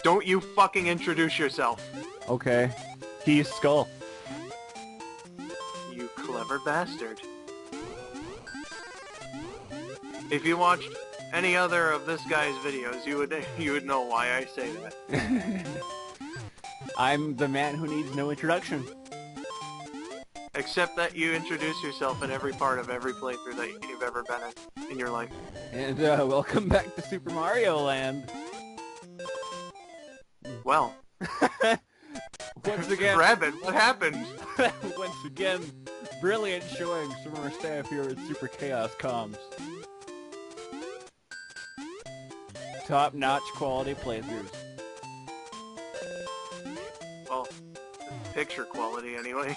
Don't you fucking introduce yourself. Okay. He's Skull. You clever bastard. If you watched any other of this guy's videos, you would know why I say that. I'm the man who needs no introduction. Except that you introduce yourself in every part of every playthrough that you've ever been in your life. And welcome back to Super Mario Land. Well. Once again... Rabid, what happened? Once again, brilliant showings from our staff here at Super Chaos Comms. Top-notch quality playthroughs. Well, picture quality anyway.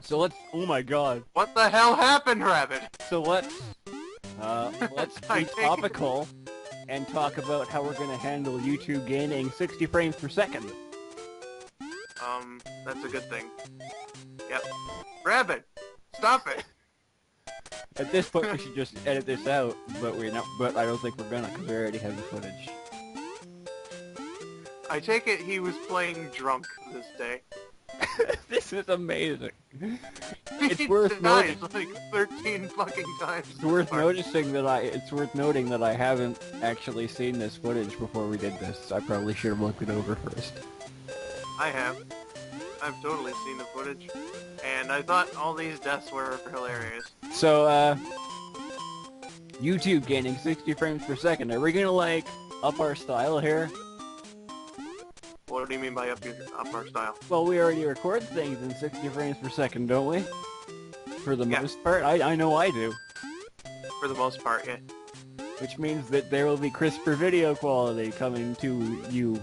So let's... Oh my god. What the hell happened, Rabid? So let's be topical and talk about how we're gonna handle YouTube gaining 60 frames per second. That's a good thing. Yep. Rabid! Stop it! At this point, we should just edit this out, but But I don't think we're gonna, because we already have the footage. I take it he was playing drunk this day. This is amazing. It's He worth died noting. like 13 fucking times. It's worth noticing that It's worth noting that I haven't actually seen this footage before we did this. I probably should have looked it over first. I have. I've totally seen the footage, and I thought all these deaths were hilarious. So, YouTube gaining 60 frames per second. Are we gonna, like, up our style here? What do you mean by up our style? Well, we already record things in 60 frames per second, don't we? For the most part. I know I do. For the most part, yeah. Which means that there will be crisper video quality coming to you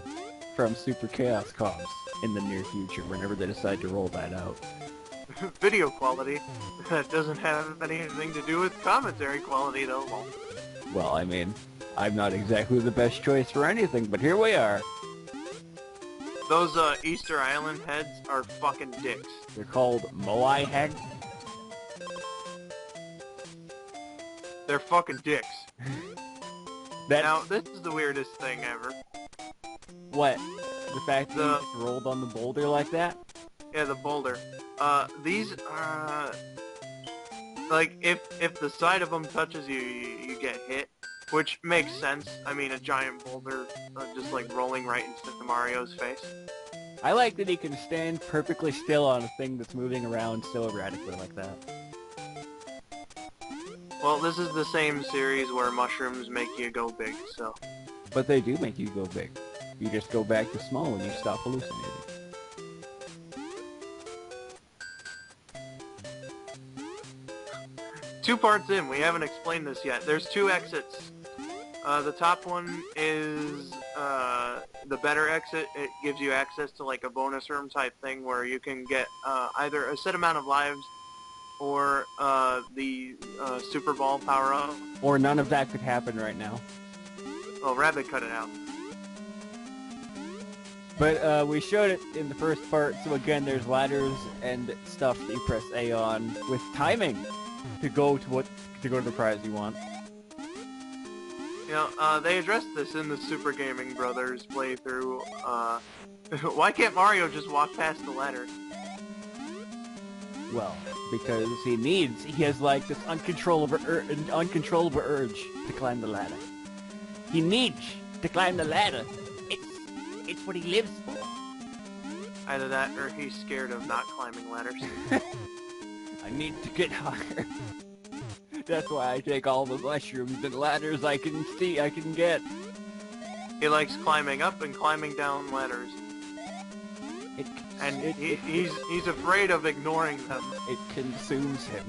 from Super Chaos Comms in the near future, whenever they decide to roll that out. Video quality? That doesn't have anything to do with commentary quality, though. Well, I mean, I'm not exactly the best choice for anything, but here we are. Those Easter Island heads are fucking dicks. They're called Moai head. They're fucking dicks. Now, this is the weirdest thing ever. What? The fact that you just rolled on the boulder like that? Yeah, the boulder. These are... like, if the side of them touches you, you get hit. Which makes sense. I mean, a giant boulder just, like, rolling right into Mario's face. I like that he can stand perfectly still on a thing that's moving around so erratically like that. Well, this is the same series where mushrooms make you go big, so... But they do make you go big. You just go back to small when you stop hallucinating. Two parts in, we haven't explained this yet. There's two exits. The top one is the better exit. It gives you access to like a bonus room type thing where you can get either a set amount of lives or the Super Ball power-up. Or none of that could happen right now. Oh, Rabid cut it out. But we showed it in the first part, so again there's ladders and stuff that you press A on with timing to go to the prize you want. You know, they addressed this in the Super Gaming Brothers playthrough. Why can't Mario just walk past the ladder? Well, because he has like this uncontrollable urge to climb the ladder. He needs to climb the ladder. It's what he lives for. Either that, or he's scared of not climbing ladders. I need to get higher. That's why I take all the mushrooms and ladders I can get. He likes climbing up and climbing down ladders. He's afraid of ignoring them. It consumes him.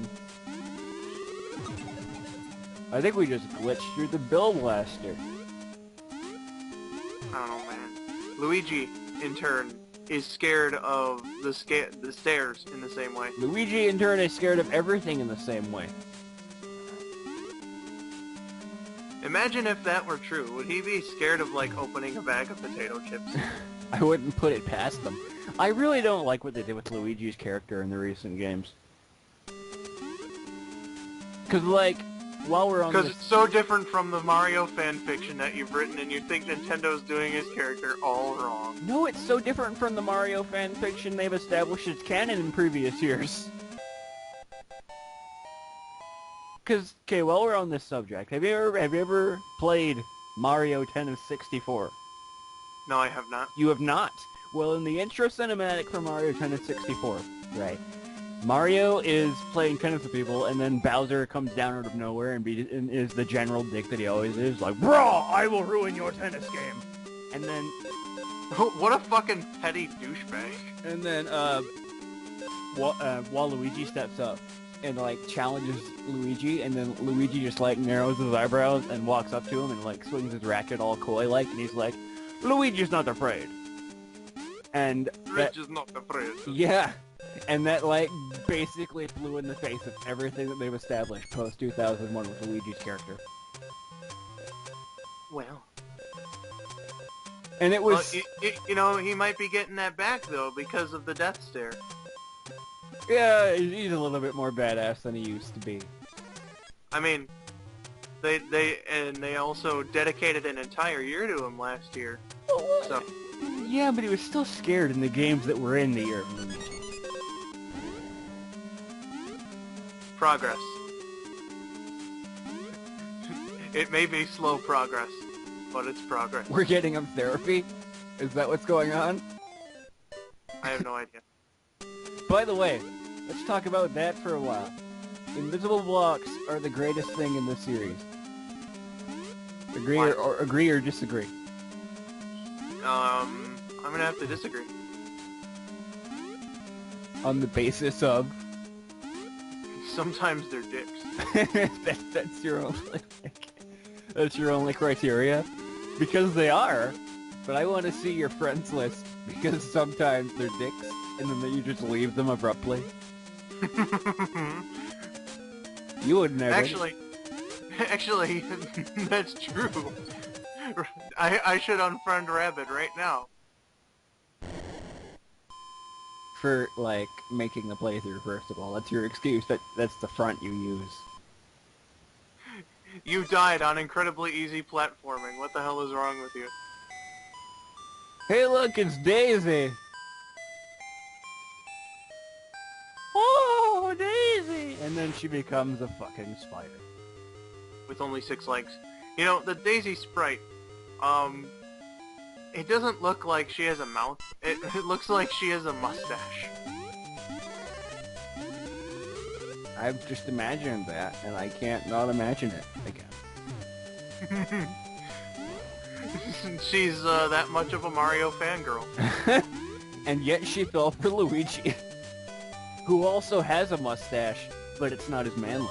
I think we just glitched through the Bill Blaster. I don't know, man. Luigi, in turn, is scared of the stairs in the same way. Luigi, in turn, is scared of everything in the same way. Imagine if that were true. Would he be scared of, like, opening a bag of potato chips? I wouldn't put it past them. I really don't like what they did with Luigi's character in the recent games. Because, like, while we're on Because this... it's so different from the Mario fan fiction that you've written, and you think Nintendo's doing his character all wrong. No, it's so different from the Mario fan fiction they've established as canon in previous years. Because, okay, while we're on this subject, have you ever played Mario Tennis 64? No, I have not. You have not. Well, in the intro cinematic for Mario Tennis 64, right, Mario is playing tennis with people, and then Bowser comes down out of nowhere and is the general dick that he always is, like, "Bro, I will ruin your tennis game." And then... What a fucking petty douchebag. And then, Waluigi steps up and, like, challenges Luigi, and then Luigi just, like, narrows his eyebrows and walks up to him and, like, swings his racket all coy-like, and he's like, "Luigi's not afraid." And that... Luigi's not afraid. Yeah. And that, like, basically flew in the face of everything that they've established post-2001 with Luigi's character. Well... And it was... you know, he might be getting that back, though, because of the death stare. Yeah, he's a little bit more badass than he used to be. I mean, they also dedicated an entire year to him last year. So... Yeah, but he was still scared in the games that were in the year of Luigi. Progress. It may be slow progress, but it's progress. We're getting him therapy? Is that what's going on? I have no idea. By the way, let's talk about that for a while. Invisible blocks are the greatest thing in this series. Agree or disagree? I'm gonna have to disagree. On the basis of... Sometimes they're dicks. that's your only... That's your only criteria? Because they are, but I want to see your friends list, because sometimes they're dicks, and then you just leave them abruptly. You would never. Actually, that's true. I should unfriend Rabid right now. For, like, making the playthrough, first of all. That's your excuse. That's the front you use. You died on incredibly easy platforming. What the hell is wrong with you? Hey look, it's Daisy! Oh, Daisy! And then she becomes a fucking spider. With only 6 legs. You know, the Daisy sprite, it doesn't look like she has a mouth. It looks like she has a mustache. I've just imagined that, and I can't not imagine it again. She's that much of a Mario fangirl. And yet she fell for Luigi, who also has a mustache, but it's not as manly.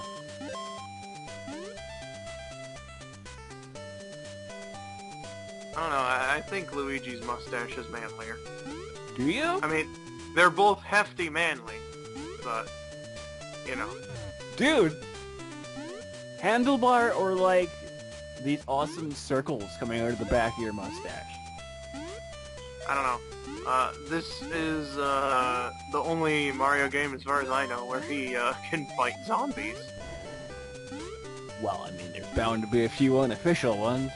I don't know, I think Luigi's mustache is manlier. Do you? I mean, they're both hefty manly, but, you know. Dude! Handlebar or, like, these awesome circles coming out of the back of your mustache? I don't know. This is, the only Mario game, as far as I know, where he, can fight zombies. Well, I mean, there's bound to be a few unofficial ones.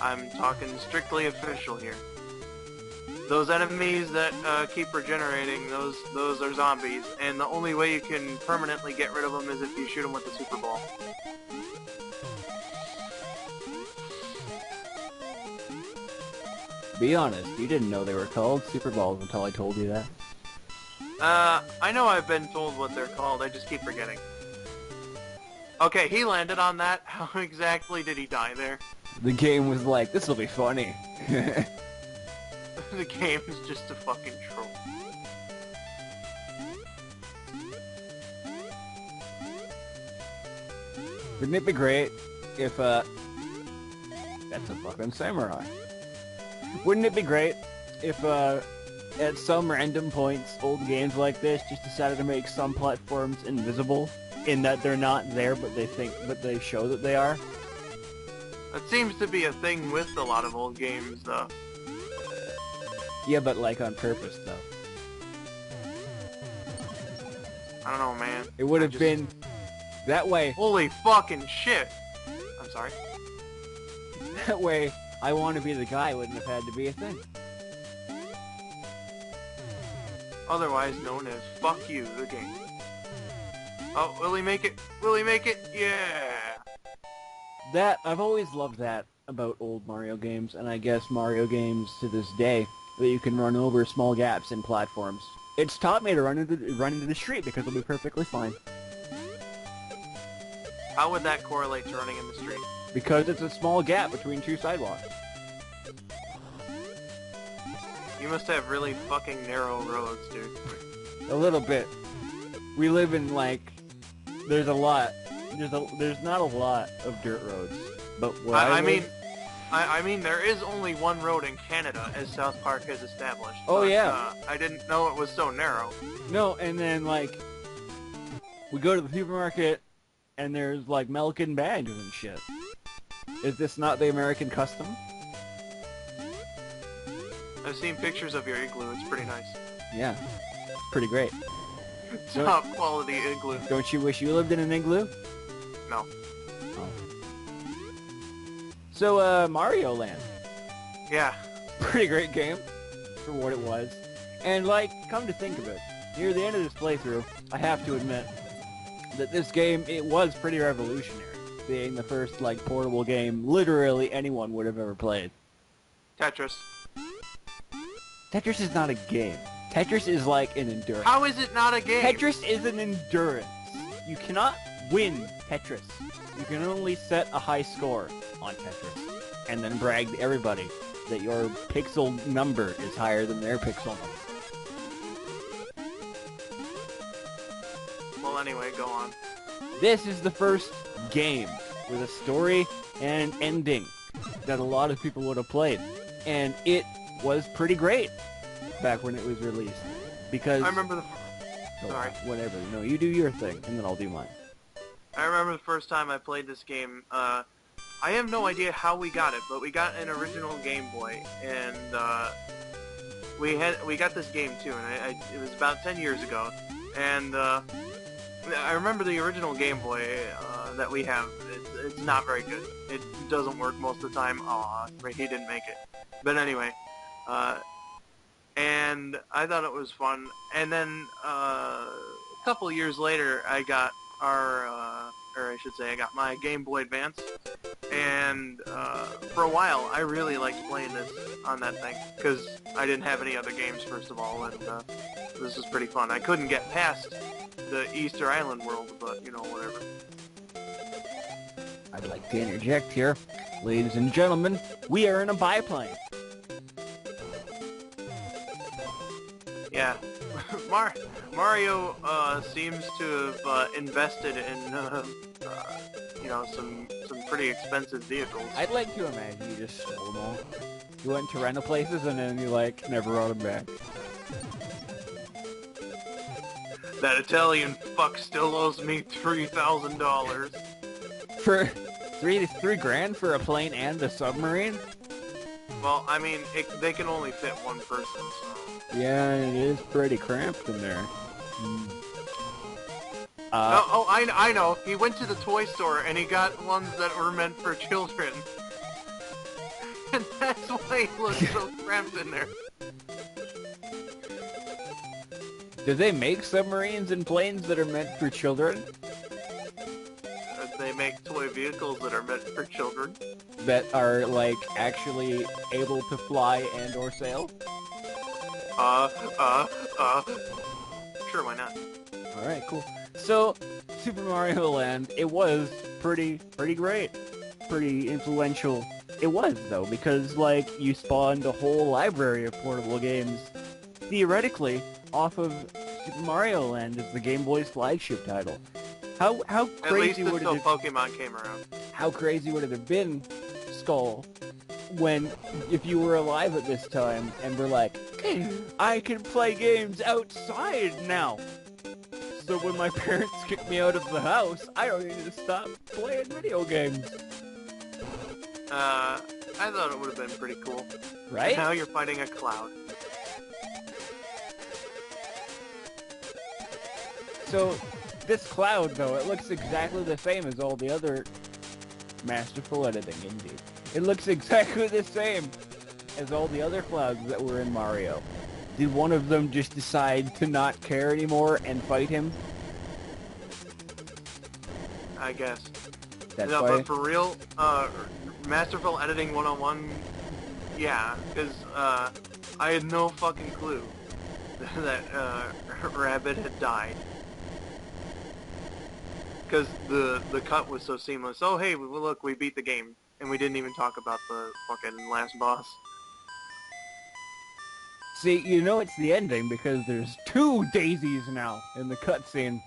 I'm talking strictly official here. Those enemies that keep regenerating, those are zombies, and the only way you can permanently get rid of them is if you shoot them with the Super Ball. Be honest, you didn't know they were called Super Balls until I told you that. I know I've been told what they're called, I just keep forgetting. Okay, he landed on that. How exactly did he die there? The game was like, this'll be funny. The game is just a fucking troll. Wouldn't it be great if, that's a fucking samurai. Wouldn't it be great if, at some random points, old games like this just decided to make some platforms invisible, in that they're not there, but they show that they are? That seems to be a thing with a lot of old games, though. Yeah, but like on purpose, though. I don't know, man. It would have been That way, Holy fucking shit! I'm sorry. that way, I want to be the guy wouldn't have had to be a thing. Otherwise known as Fuck You, the game. Oh, will he make it? Will he make it? Yeah! I've always loved that about old Mario games, and I guess Mario games to this day, that you can run over small gaps in platforms. It's taught me to run into the street because it'll be perfectly fine. How would that correlate to running in the street? Because it's a small gap between two sidewalks. You must have really fucking narrow roads, dude. A little bit. We live in, like, there's a lot. There's not a lot of dirt roads. But where I mean, there is only one road in Canada, as South Park has established. Oh, but, yeah. I didn't know it was so narrow. No, and then, like, we go to the supermarket, and there's, like, milk and bags and shit. Is this not the American custom? I've seen pictures of your igloo. It's pretty nice. Yeah. Pretty great. Top quality igloo. Don't you wish you lived in an igloo? No. Oh. So, Mario Land. Yeah. Pretty great game for what it was. And, like, come to think of it, near the end of this playthrough, I have to admit that this game, it was pretty revolutionary, being the first, like, portable game literally anyone would have ever played. Tetris. Tetris is not a game. Tetris is like an endurance. How is it not a game? Tetris is an endurance. You cannot win Tetris. You can only set a high score on Tetris, and then brag to everybody that your pixel number is higher than their pixel number. Well, anyway, go on. This is the first game with a story and an ending that a lot of people would have played, and it was pretty great back when it was released. Because I remember the... Sorry. Whatever. No, you do your thing, and then I'll do mine. I remember the first time I played this game. I have no idea how we got it, but we got an original Game Boy, and we got this game too, and it was about 10 years ago, and I remember the original Game Boy that we have. It's not very good. It doesn't work most of the time. Aw, he didn't make it. But anyway, and I thought it was fun. And then a couple years later, I got I got my Game Boy Advance. And for a while, I really liked playing this on that thing because I didn't have any other games, first of all, and this was pretty fun. I couldn't get past the Easter Island world, but you know, whatever. I'd like to interject here. Ladies and gentlemen, we are in a biplane. Yeah. Mario seems to have invested in, you know, some pretty expensive vehicles. I'd like to imagine you just stole them all. You went to rental places and then you, like, never brought them back. That Italian fuck still owes me $3,000. For three grand for a plane and a submarine? Well, I mean, they can only fit one person, so... Yeah, it is pretty cramped in there. I know. He went to the toy store and he got ones that were meant for children. And that's why he looks so cramped in there. Do they make submarines and planes that are meant for children? They make toy vehicles that are meant for children. That are, like, actually able to fly and or sail? Sure, why not? Alright, cool. So, Super Mario Land, it was pretty great. Pretty influential. It was, though, because, like, you spawned a whole library of portable games, theoretically, off of Super Mario Land as the Game Boy's flagship title. How crazy would it have... Pokemon came around. How crazy would it have been, Skull, if you were alive at this time and were like, I can play games outside now. So when my parents kick me out of the house, I don't need to stop playing video games. I thought it would have been pretty cool. Right? Now you're fighting a cloud. So, this cloud, though, it looks exactly the same as all the other masterful editing, indeed. It looks exactly the same as all the other clouds that were in Mario. Did one of them just decide to not care anymore and fight him? I guess. That's No, why... but for real, Masterful Editing 101, yeah, because I had no fucking clue that Rabid had died. Because the cut was so seamless. Oh, hey, look, we beat the game. And we didn't even talk about the fucking last boss. See, you know it's the ending because there's 2 daisies now in the cutscene.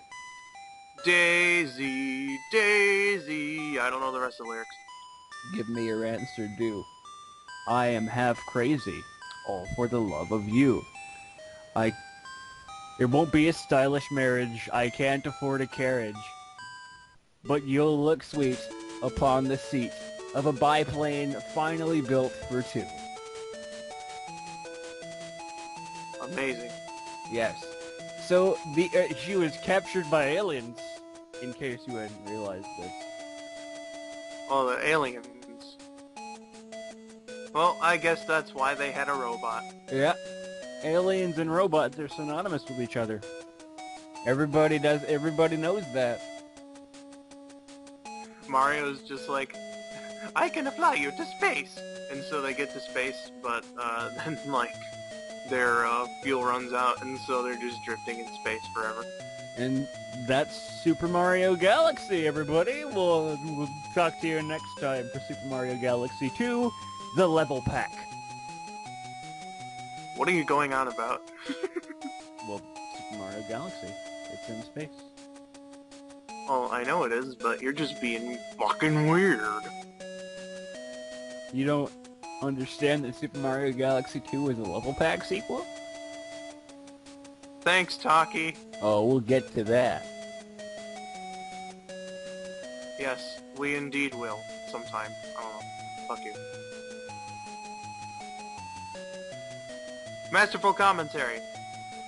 Daisy, Daisy. I don't know the rest of the lyrics. Give me your answer due. I am half crazy, all for the love of you. It won't be a stylish marriage, I can't afford a carriage. But you'll look sweet upon the seat of a biplane finally built for 2. Amazing. Yes. So she was captured by aliens, in case you hadn't realized this. Oh, the aliens. Well, I guess that's why they had a robot. Yeah. Aliens and robots are synonymous with each other. Everybody knows that. Mario's just like, I can fly you to space! And so they get to space, but then, like, their fuel runs out, and so they're just drifting in space forever. And that's Super Mario Galaxy, everybody. We'll talk to you next time for Super Mario Galaxy 2, the level pack. What are you going on about? Well, Super Mario Galaxy. It's in space. Well, I know it is, but you're just being fucking weird. You don't understand that Super Mario Galaxy 2 is a level pack sequel? Thanks, Taki. Oh, we'll get to that. Yes, we indeed will. Sometime. I don't know. Fuck you. Masterful commentary.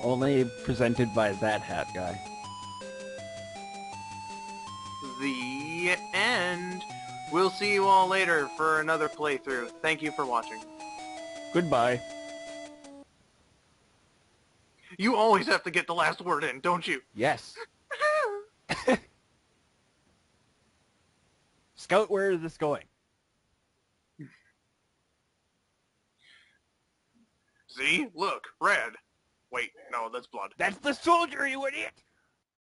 Only presented by that hat guy. The end. We'll see you all later for another playthrough. Thank you for watching. Goodbye. You always have to get the last word in, don't you? Yes. Scout, where is this going? See? Look, red. Wait, no, that's blood. That's the soldier, you idiot!